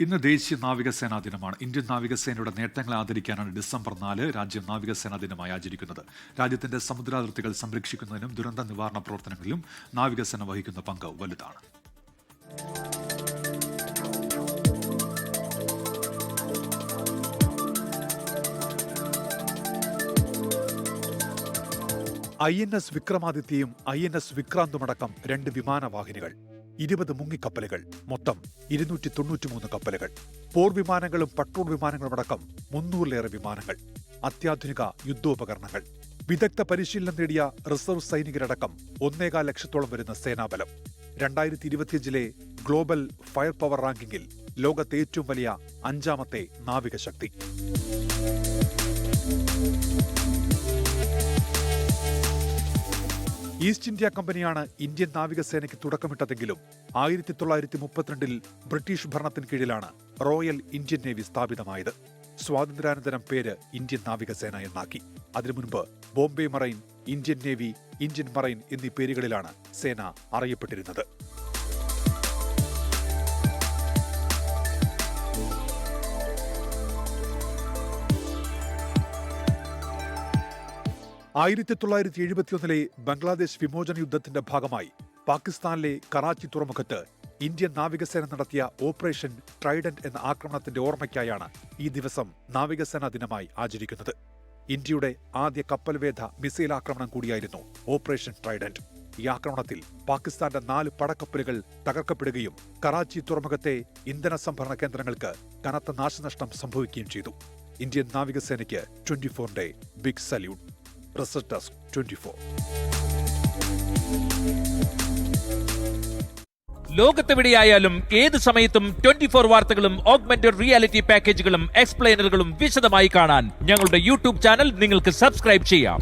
ഇന്ന് ദേശീയ നാവികസേനാ ദിനമാണ്. ഇന്ത്യൻ നാവികസേനയുടെ നേട്ടങ്ങളെ ആദരിക്കാനാണ് ഡിസംബർ 4 രാജ്യം നാവികസേനാ ദിനമായി ആചരിക്കുന്നത്. രാജ്യത്തിന്റെ സമുദ്രാതിർത്തികൾ സംരക്ഷിക്കുന്നതിനും ദുരന്ത നിവാരണ പ്രവർത്തനങ്ങളിലും നാവികസേന വഹിക്കുന്ന പങ്ക് വലുതാണ്. INS വിക്രമാദിത്യയും INS വിക്രാന്തുമടക്കം 2 വിമാനവാഹിനികൾ, 20 മുങ്ങിക്കപ്പലുകൾ, മൊത്തം 293 കപ്പലുകൾ, പോർവിമാനങ്ങളും പട്രോൾ വിമാനങ്ങളുമടക്കം 300-ലേറെ വിമാനങ്ങൾ, അത്യാധുനിക യുദ്ധോപകരണങ്ങൾ, വിദഗ്ധ പരിശീലനം നേടിയ റിസർവ് സൈനികരടക്കം 1.25 ലക്ഷത്തോളം വരുന്ന സേനാബലം. 2025-ലെ ഗ്ലോബൽ ഫയർ പവർ റാങ്കിങ്ങിൽ ലോകത്തെ ഏറ്റവും വലിയ 5ാമത്തെ നാവികശക്തി. ഈസ്റ്റ് ഇന്ത്യ കമ്പനിയാണ് ഇന്ത്യൻ നാവികസേനയ്ക്ക് തുടക്കമിട്ടതെങ്കിലും 1932-ൽ ബ്രിട്ടീഷ് ഭരണത്തിന് കീഴിലാണ് റോയൽ ഇന്ത്യൻ നേവി സ്ഥാപിതമായത്. സ്വാതന്ത്ര്യാനന്തരം പേര് ഇന്ത്യൻ നാവികസേന എന്നാക്കി. അതിനു മുൻപ് Bombay marine, Indian navy, Indian marine എന്നീ പേരുകളിലാണ് സേന അറിയപ്പെട്ടിരുന്നത്. ആയിരത്തി 1971-ലെ ബംഗ്ലാദേശ് വിമോചന യുദ്ധത്തിന്റെ ഭാഗമായി പാകിസ്ഥാനിലെ കറാച്ചി തുറമുഖത്ത് ഇന്ത്യൻ നാവികസേന നടത്തിയ ഓപ്പറേഷൻ ട്രൈഡന്റ് എന്ന ആക്രമണത്തിന്റെ ഓർമ്മയ്ക്കായാണ് ഈ ദിവസം നാവികസേനാ ദിനമായി ആചരിക്കുന്നത്. ഇന്ത്യയുടെ ആദ്യ കപ്പൽവേധ മിസൈൽ ആക്രമണം കൂടിയായിരുന്നു ഓപ്പറേഷൻ ട്രൈഡന്റ്. ഈ ആക്രമണത്തിൽ പാകിസ്ഥാന്റെ 4 പടക്കപ്പലുകൾ തകർക്കപ്പെടുകയും കറാച്ചി തുറമുഖത്തെ ഇന്ധന സംഭരണ കേന്ദ്രങ്ങൾക്ക് കനത്ത നാശനഷ്ടം സംഭവിക്കുകയും ചെയ്തു. ഇന്ത്യൻ നാവികസേനയ്ക്ക് 24-ന്റെ ബിഗ് സല്യൂട്ട്. Research Desk 24. ലോകത്തെവിടെയായാലും ഏത് സമയത്തും 24 വാർത്തകളും ഓഗ്മെന്റഡ് റിയാലിറ്റി പാക്കേജുകളും എക്സ്പ്ലെയിനറുകളും വിശദമായി കാണാൻ ഞങ്ങളുടെ യൂട്യൂബ് ചാനൽ നിങ്ങൾക്ക് സബ്സ്ക്രൈബ് ചെയ്യാം.